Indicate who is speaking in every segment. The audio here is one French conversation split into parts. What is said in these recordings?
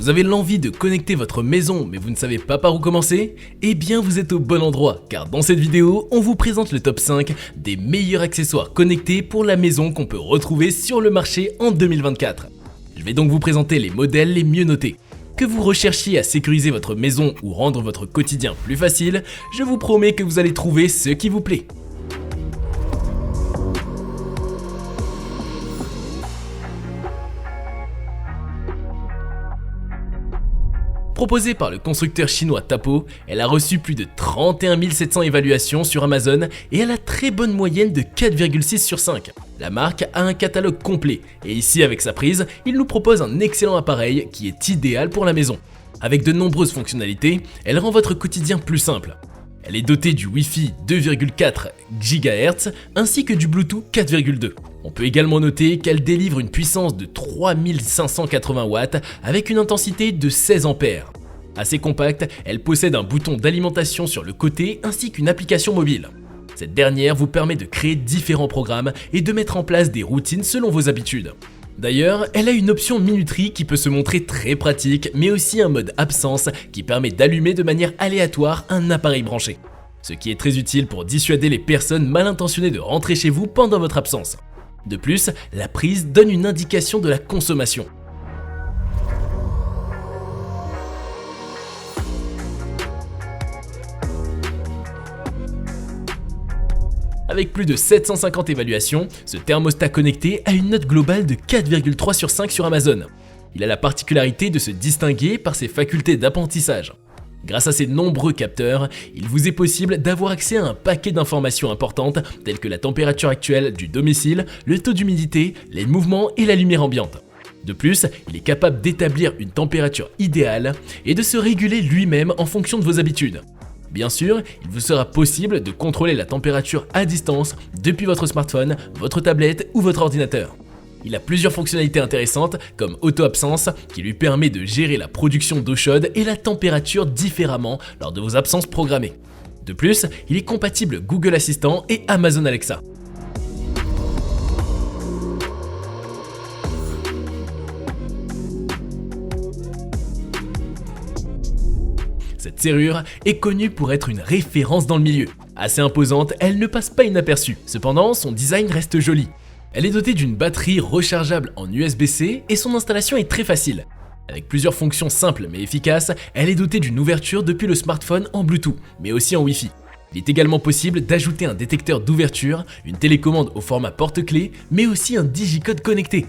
Speaker 1: Vous avez l'envie de connecter votre maison mais vous ne savez pas par où commencer? Eh bien vous êtes au bon endroit car dans cette vidéo, on vous présente le top 5 des meilleurs accessoires connectés pour la maison qu'on peut retrouver sur le marché en 2024. Je vais donc vous présenter les modèles les mieux notés. Que vous recherchiez à sécuriser votre maison ou rendre votre quotidien plus facile, je vous promets que vous allez trouver ce qui vous plaît. Proposée par le constructeur chinois Tapo, elle a reçu plus de 31 700 évaluations sur Amazon et elle a très bonne moyenne de 4,6 sur 5. La marque a un catalogue complet et ici avec sa prise, il nous propose un excellent appareil qui est idéal pour la maison. Avec de nombreuses fonctionnalités, elle rend votre quotidien plus simple. Elle est dotée du Wi-Fi 2,4 GHz ainsi que du Bluetooth 4,2. On peut également noter qu'elle délivre une puissance de 3580 watts avec une intensité de 16 ampères. Assez compacte, elle possède un bouton d'alimentation sur le côté ainsi qu'une application mobile. Cette dernière vous permet de créer différents programmes et de mettre en place des routines selon vos habitudes. D'ailleurs, elle a une option minuterie qui peut se montrer très pratique, mais aussi un mode absence qui permet d'allumer de manière aléatoire un appareil branché. Ce qui est très utile pour dissuader les personnes mal intentionnées de rentrer chez vous pendant votre absence. De plus, la prise donne une indication de la consommation. Avec plus de 750 évaluations, ce thermostat connecté a une note globale de 4,3 sur 5 sur Amazon. Il a la particularité de se distinguer par ses facultés d'apprentissage. Grâce à ses nombreux capteurs, il vous est possible d'avoir accès à un paquet d'informations importantes telles que la température actuelle du domicile, le taux d'humidité, les mouvements et la lumière ambiante. De plus, il est capable d'établir une température idéale et de se réguler lui-même en fonction de vos habitudes. Bien sûr, il vous sera possible de contrôler la température à distance depuis votre smartphone, votre tablette ou votre ordinateur. Il a plusieurs fonctionnalités intéressantes comme auto-absence qui lui permet de gérer la production d'eau chaude et la température différemment lors de vos absences programmées. De plus, il est compatible Google Assistant et Amazon Alexa. Cette serrure est connue pour être une référence dans le milieu. Assez imposante, elle ne passe pas inaperçue. Cependant, son design reste joli. Elle est dotée d'une batterie rechargeable en USB-C et son installation est très facile. Avec plusieurs fonctions simples mais efficaces, elle est dotée d'une ouverture depuis le smartphone en Bluetooth, mais aussi en Wi-Fi. Il est également possible d'ajouter un détecteur d'ouverture, une télécommande au format porte-clés, mais aussi un digicode connecté.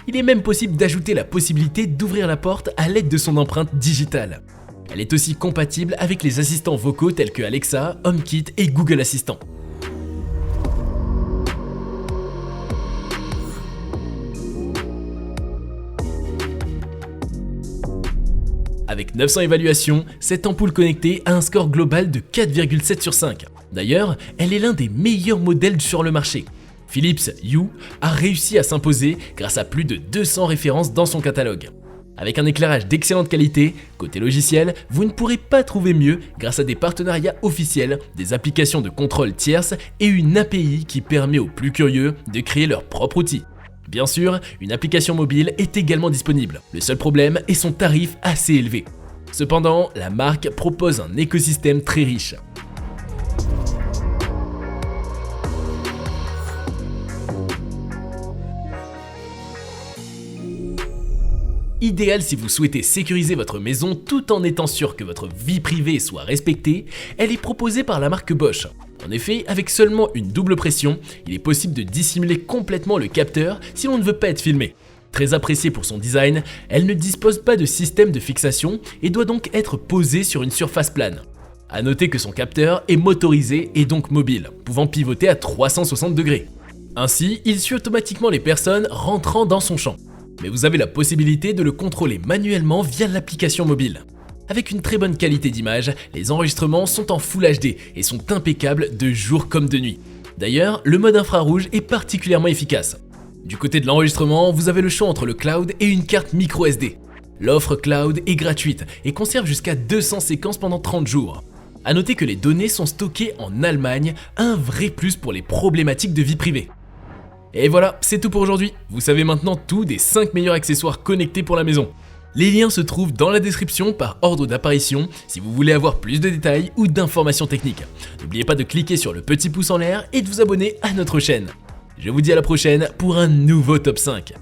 Speaker 1: Il est même possible d'ajouter la possibilité d'ouvrir la porte à l'aide de son empreinte digitale. Elle est aussi compatible avec les assistants vocaux tels que Alexa, HomeKit et Google Assistant. Avec 900 évaluations, cette ampoule connectée a un score global de 4,7 sur 5. D'ailleurs, elle est l'un des meilleurs modèles sur le marché. Philips Hue a réussi à s'imposer grâce à plus de 200 références dans son catalogue. Avec un éclairage d'excellente qualité, côté logiciel, vous ne pourrez pas trouver mieux grâce à des partenariats officiels, des applications de contrôle tierces et une API qui permet aux plus curieux de créer leur propre outil. Bien sûr, une application mobile est également disponible. Le seul problème est son tarif assez élevé. Cependant, la marque propose un écosystème très riche. Idéal si vous souhaitez sécuriser votre maison tout en étant sûr que votre vie privée soit respectée, elle est proposée par la marque Bosch. En effet, avec seulement une double pression, il est possible de dissimuler complètement le capteur si l'on ne veut pas être filmé. Très appréciée pour son design, elle ne dispose pas de système de fixation et doit donc être posée sur une surface plane. A noter que son capteur est motorisé et donc mobile, pouvant pivoter à 360 degrés. Ainsi, il suit automatiquement les personnes rentrant dans son champ. Mais vous avez la possibilité de le contrôler manuellement via l'application mobile. Avec une très bonne qualité d'image, les enregistrements sont en Full HD et sont impeccables de jour comme de nuit. D'ailleurs, le mode infrarouge est particulièrement efficace. Du côté de l'enregistrement, vous avez le choix entre le cloud et une carte micro SD. L'offre cloud est gratuite et conserve jusqu'à 200 séquences pendant 30 jours. A noter que les données sont stockées en Allemagne, un vrai plus pour les problématiques de vie privée. Et voilà, c'est tout pour aujourd'hui. Vous savez maintenant tout des 5 meilleurs accessoires connectés pour la maison. Les liens se trouvent dans la description par ordre d'apparition si vous voulez avoir plus de détails ou d'informations techniques. N'oubliez pas de cliquer sur le petit pouce en l'air et de vous abonner à notre chaîne. Je vous dis à la prochaine pour un nouveau top 5.